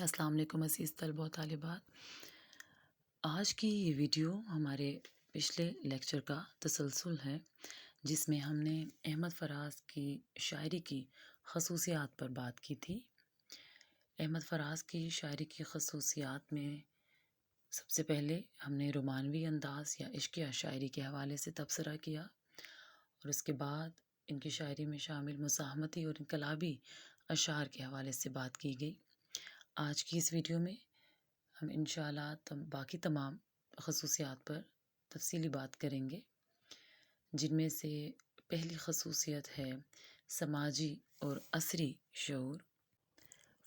السلام علیکم عزیز طلبہ و طالبات۔ آج کی یہ ویڈیو ہمارے پچھلے لیکچر کا تسلسل ہے، جس میں ہم نے احمد فراز کی شاعری کی خصوصیات پر بات کی تھی۔ احمد فراز کی شاعری کی خصوصیات میں سب سے پہلے ہم نے رومانوی انداز یا عشقیہ شاعری کے حوالے سے تبصرہ کیا، اور اس کے بعد ان کی شاعری میں شامل مزاحمتی اور انقلابی اشعار کے حوالے سے بات کی گئی۔ آج کی اس ویڈیو میں ہم انشاءاللہ باقی تمام خصوصیات پر تفصیلی بات کریں گے، جن میں سے پہلی خصوصیت ہے سماجی اور عصری شعور۔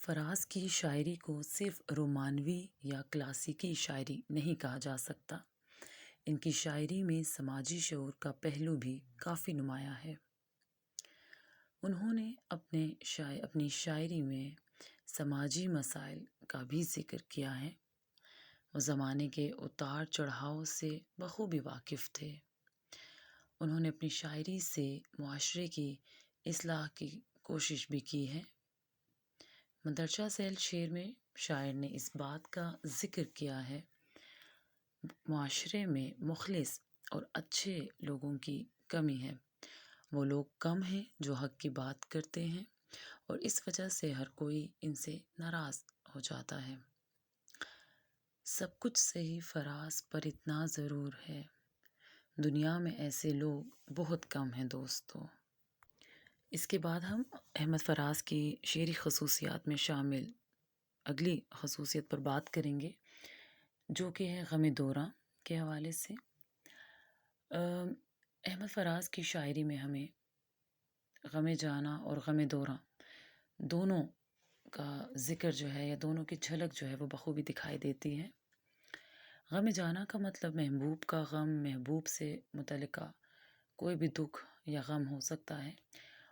فراز کی شاعری کو صرف رومانوی یا کلاسیکی شاعری نہیں کہا جا سکتا، ان کی شاعری میں سماجی شعور کا پہلو بھی کافی نمایاں ہے۔ انہوں نے اپنی شاعری میں سماجی مسائل کا بھی ذکر کیا ہے۔ وہ زمانے کے اتار چڑھاؤ سے بخوبی واقف تھے۔ انہوں نے اپنی شاعری سے معاشرے کی اصلاح کی کوشش بھی کی ہے۔ مندرجہ ذیل شعر میں شاعر نے اس بات کا ذکر کیا ہے معاشرے میں مخلص اور اچھے لوگوں کی کمی ہے۔ وہ لوگ کم ہیں جو حق کی بات کرتے ہیں، اور اس وجہ سے ہر کوئی ان سے ناراض ہو جاتا ہے۔ سب کچھ صحیح فراز پر اتنا ضرور ہے، دنیا میں ایسے لوگ بہت کم ہیں دوستو۔ اس کے بعد ہم احمد فراز کی شعری خصوصیات میں شامل اگلی خصوصیت پر بات کریں گے، جو کہ ہے غم دوراں کے حوالے سے۔ احمد فراز کی شاعری میں ہمیں غم جانا اور غم دوراں دونوں کا ذکر جو ہے، یا دونوں کی جھلک جو ہے، وہ بخوبی دکھائی دیتی ہے۔ غم جانا کا مطلب محبوب کا غم، محبوب سے متعلقہ کوئی بھی دکھ یا غم ہو سکتا ہے،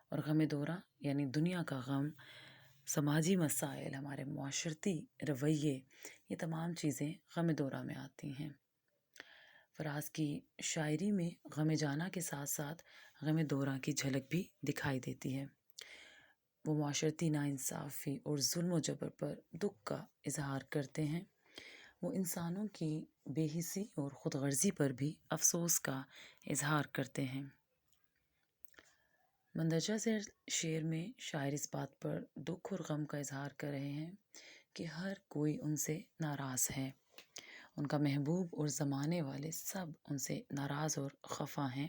اور غم دوراں یعنی دنیا کا غم، سماجی مسائل، ہمارے معاشرتی رویے، یہ تمام چیزیں غم دوراں میں آتی ہیں۔ فراز کی شاعری میں غم جانا کے ساتھ ساتھ غم دوراں کی جھلک بھی دکھائی دیتی ہے۔ وہ معاشرتی ناانصافی اور ظلم و جبر پر دکھ کا اظہار کرتے ہیں۔ وہ انسانوں کی بے حسی اور خود غرضی پر بھی افسوس کا اظہار کرتے ہیں۔ مندرجہ ذیل شعر میں شاعر اس بات پر دکھ اور غم کا اظہار کر رہے ہیں کہ ہر کوئی ان سے ناراض ہے، ان کا محبوب اور زمانے والے سب ان سے ناراض اور خفا ہیں۔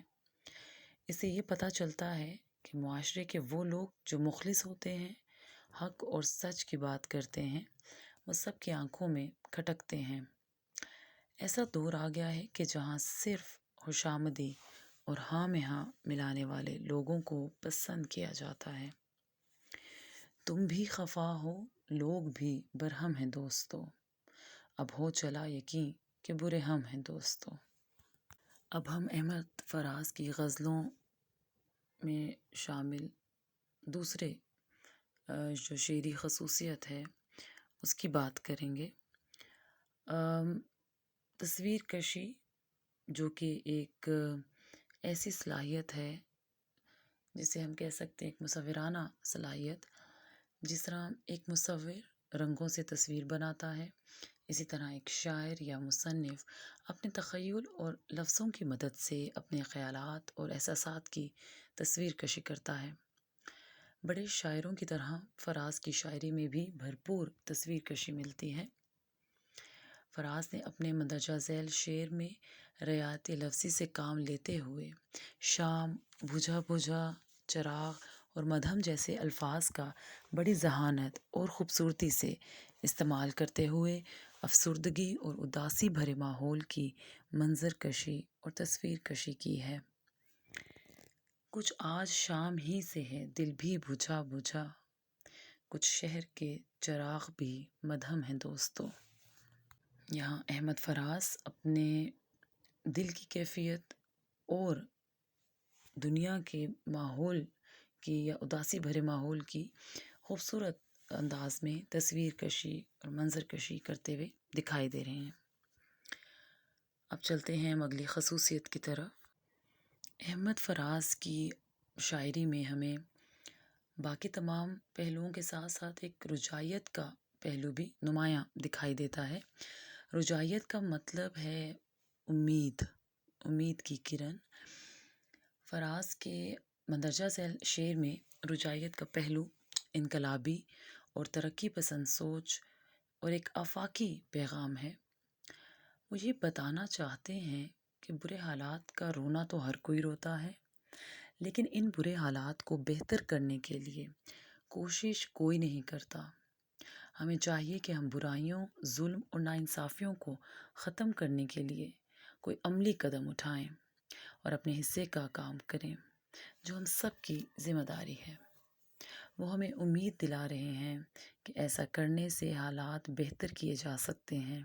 اس سے یہ پتہ چلتا ہے کہ معاشرے کے وہ لوگ جو مخلص ہوتے ہیں، حق اور سچ کی بات کرتے ہیں، وہ سب کی آنکھوں میں کھٹکتے ہیں۔ ایسا دور آ گیا ہے کہ جہاں صرف خوشامدی اور ہاں میں ہاں ملانے والے لوگوں کو پسند کیا جاتا ہے۔ تم بھی خفا ہو، لوگ بھی برہم ہیں دوستو، اب ہو چلا یقین کہ برے ہم ہیں دوستو۔ اب ہم احمد فراز کی غزلوں میں شامل دوسرے جو شعری خصوصیت ہے اس کی بات کریں گے۔ تصویر کشی، جو کہ ایک ایسی صلاحیت ہے جسے ہم کہہ سکتے ہیں ایک مصورانہ صلاحیت۔ جس طرح ایک مصور رنگوں سے تصویر بناتا ہے، اسی طرح ایک شاعر یا مصنف اپنے تخیل اور لفظوں کی مدد سے اپنے خیالات اور احساسات کی تصویر کشی کرتا ہے۔ بڑے شاعروں کی طرح فراز کی شاعری میں بھی بھرپور تصویر کشی ملتی ہے۔ فراز نے اپنے مندرجہ ذیل شعر میں رعایت لفظی سے کام لیتے ہوئے شام، بجھا بجھا چراغ اور مدھم جیسے الفاظ کا بڑی ذہانت اور خوبصورتی سے استعمال کرتے ہوئے افسردگی اور اداسی بھرے ماحول کی منظر کشی اور تصویر کشی کی ہے۔ کچھ آج شام ہی سے ہے دل بھی بجھا بجھا، کچھ شہر کے چراغ بھی مدھم ہیں دوستو۔ یہاں احمد فراز اپنے دل کی کیفیت اور دنیا کے ماحول کی یا اداسی بھرے ماحول کی خوبصورت انداز میں تصویر کشی اور منظر کشی کرتے ہوئے دکھائی دے رہے ہیں۔ اب چلتے ہیں ہم اگلی خصوصیت کی طرف۔ احمد فراز کی شاعری میں ہمیں باقی تمام پہلوؤں کے ساتھ ساتھ ایک رجائیت کا پہلو بھی نمایاں دکھائی دیتا ہے۔ رجاعیت کا مطلب ہے امید، امید کی کرن۔ فراز کے مندرجہ ذیل شعر میں رجاعیت کا پہلو انقلابی اور ترقی پسند سوچ اور ایک آفاقی پیغام ہے۔ وہ یہ بتانا چاہتے ہیں کہ برے حالات کا رونا تو ہر کوئی روتا ہے، لیکن ان برے حالات کو بہتر کرنے کے لیے کوشش کوئی نہیں کرتا۔ ہمیں چاہیے کہ ہم برائیوں، ظلم اور ناانصافیوں کو ختم کرنے کے لیے کوئی عملی قدم اٹھائیں اور اپنے حصے کا کام کریں، جو ہم سب کی ذمہ داری ہے۔ وہ ہمیں امید دلا رہے ہیں کہ ایسا کرنے سے حالات بہتر کیے جا سکتے ہیں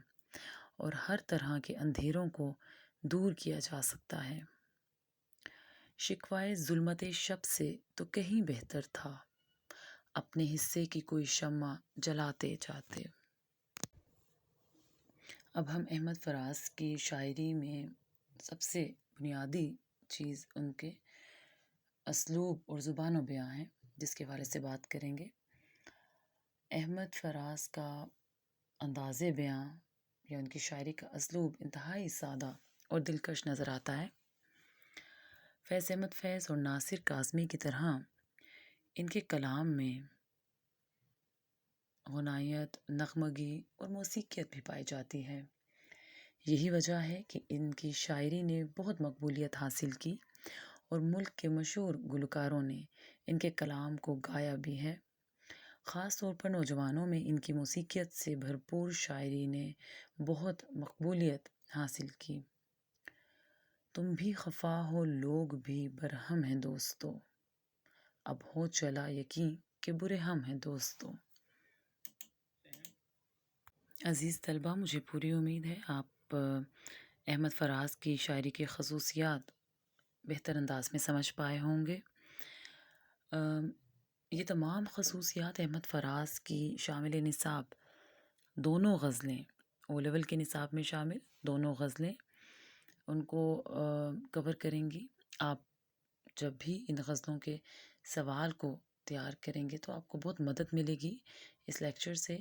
اور ہر طرح کے اندھیروں کو دور کیا جا سکتا ہے۔ شکوائے ظلمت شب سے تو کہیں بہتر تھا، اپنے حصے کی کوئی شمع جلاتے جاتے۔ اب ہم احمد فراز کی شاعری میں سب سے بنیادی چیز ان کے اسلوب اور زبان و بیاں ہیں، جس کے بارے سے بات کریں گے۔ احمد فراز کا انداز بیاں یا ان کی شاعری کا اسلوب انتہائی سادہ اور دلکش نظر آتا ہے۔ فیض احمد فیض اور ناصر کاظمی کی طرح ان کے کلام میں غنائیت، نغمگی اور موسیقیت بھی پائی جاتی ہے۔ یہی وجہ ہے کہ ان کی شاعری نے بہت مقبولیت حاصل کی اور ملک کے مشہور گلوکاروں نے ان کے کلام کو گایا بھی ہے۔ خاص طور پر نوجوانوں میں ان کی موسیقیت سے بھرپور شاعری نے بہت مقبولیت حاصل کی۔ تم بھی خفا ہو، لوگ بھی برہم ہیں دوستو، اب ہو چلا یقین کہ برے ہم ہیں دوستو۔ عزیز طلبہ، مجھے پوری امید ہے آپ احمد فراز کی شاعری کی خصوصیات بہتر انداز میں سمجھ پائے ہوں گے۔ یہ تمام خصوصیات احمد فراز کی شامل نصاب دونوں غزلیں، او لیول کے نصاب میں شامل دونوں غزلیں ان کو کور کریں گی۔ آپ جب بھی ان غزلوں کے سوال کو تیار کریں گے تو آپ کو بہت مدد ملے گی اس لیکچر سے۔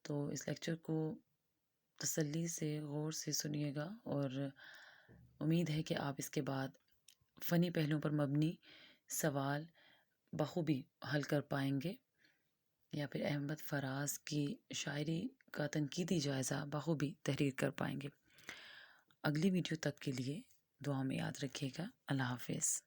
تو اس لیکچر کو تسلی سے، غور سے سنیے گا، اور امید ہے کہ آپ اس کے بعد فنی پہلوؤں پر مبنی سوال بخوبی حل کر پائیں گے، یا پھر احمد فراز کی شاعری کا تنقیدی جائزہ بخوبی تحریر کر پائیں گے۔ اگلی ویڈیو تک کے لیے دعا میں یاد رکھیے گا۔ اللہ حافظ۔